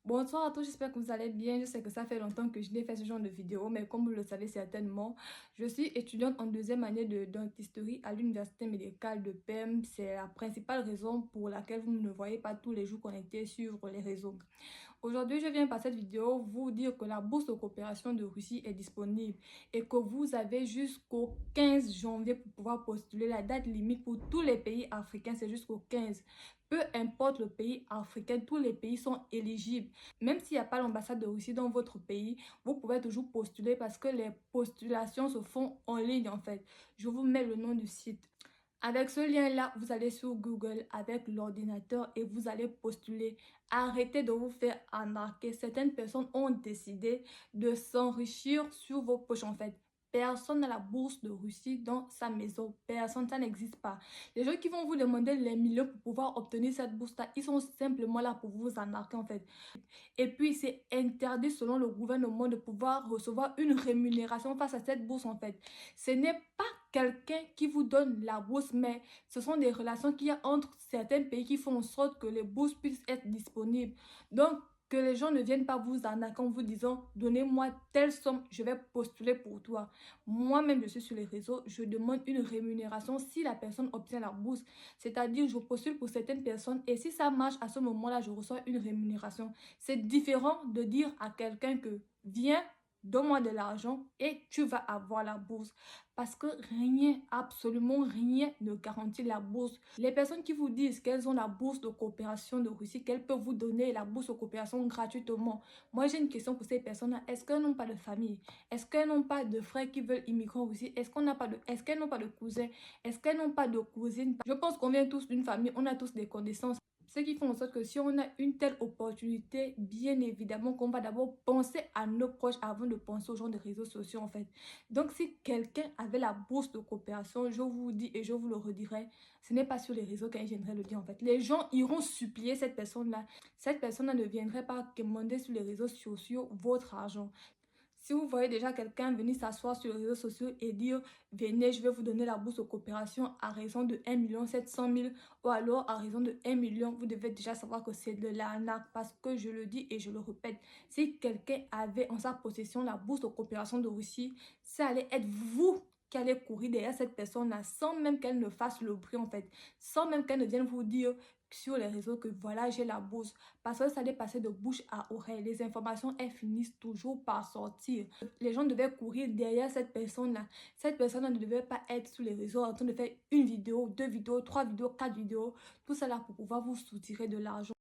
Bonsoir à tous, j'espère que vous allez bien. Je sais que ça fait longtemps que je n'ai fait ce genre de vidéo, mais comme vous le savez certainement, je suis étudiante en deuxième année de dentisterie à l'université médicale de PEM. C'est la principale raison pour laquelle vous ne me voyez pas tous les jours connectés sur les réseaux. Aujourd'hui, je viens par cette vidéo vous dire que la bourse de coopération de Russie est disponible et que vous avez jusqu'au 15 janvier pour pouvoir postuler. La date limite pour tous les pays africains, c'est jusqu'au 15. Peu importe le pays africain, tous les pays sont éligibles. Même s'il n'y a pas l'ambassade de Russie dans votre pays, vous pouvez toujours postuler parce que les postulations se font en ligne en fait. Je vous mets le nom du site. Avec ce lien-là, vous allez sur Google avec l'ordinateur et vous allez postuler. Arrêtez de vous faire arnaquer. Certaines personnes ont décidé de s'enrichir sur vos poches en fait. Personne n'a la bourse de Russie dans sa maison. Personne, ça n'existe pas. Les gens qui vont vous demander les millions pour pouvoir obtenir cette bourse-là, ils sont simplement là pour vous arnaquer en fait. Et puis, c'est interdit selon le gouvernement de pouvoir recevoir une rémunération face à cette bourse en fait. Ce n'est pas quelqu'un qui vous donne la bourse, mais ce sont des relations qu'il y a entre certains pays qui font en sorte que les bourses puissent être disponibles. Donc, que les gens ne viennent pas vous arnaquer en vous disant donnez-moi telle somme, je vais postuler pour toi. Moi-même, je suis sur les réseaux, je demande une rémunération si la personne obtient la bourse. C'est-à-dire, je postule pour certaines personnes et si ça marche à ce moment-là, je reçois une rémunération. C'est différent de dire à quelqu'un que viens, donne-moi de l'argent et tu vas avoir la bourse. Parce que rien, absolument rien ne garantit la bourse. Les personnes qui vous disent qu'elles ont la bourse de coopération de Russie, qu'elles peuvent vous donner la bourse de coopération gratuitement. Moi, j'ai une question pour ces personnes-là. Est-ce qu'elles n'ont pas de famille? Est-ce qu'elles n'ont pas de frères qui veulent immigrer en Russie? Est-ce qu'elles n'ont pas de cousins? Est-ce qu'elles n'ont pas de cousines? Je pense qu'on vient tous d'une famille, on a tous des connaissances. Ce qui fait en sorte que si on a une telle opportunité, bien évidemment qu'on va d'abord penser à nos proches avant de penser aux gens des réseaux sociaux en fait. Donc si quelqu'un avait la bourse de coopération, je vous dis et je vous le redirai, ce n'est pas sur les réseaux qu'elle viendrait le dire en fait. Les gens iront supplier cette personne-là. Cette personne-là ne viendrait pas demander sur les réseaux sociaux votre argent. Si vous voyez déjà quelqu'un venir s'asseoir sur les réseaux sociaux et dire venez, je vais vous donner la bourse de coopération à raison de 1 700 000 ou alors à raison de 1 million, vous devez déjà savoir que c'est de l'arnaque parce que je le dis et je le répète. Si quelqu'un avait en sa possession la bourse de coopération de Russie, ça allait être vous qui allez courir derrière cette personne-là sans même qu'elle ne fasse le bruit en fait, sans même qu'elle ne vienne vous dire sur les réseaux que voilà j'ai la bourse parce que ça allait passer de bouche à oreille. Les informations elles finissent toujours par sortir. Les gens devaient courir derrière cette personne-là. Cette personne-là ne devait pas être sur les réseaux en train de faire une vidéo, deux vidéos, trois vidéos, quatre vidéos, tout ça là pour pouvoir vous soutirer de l'argent.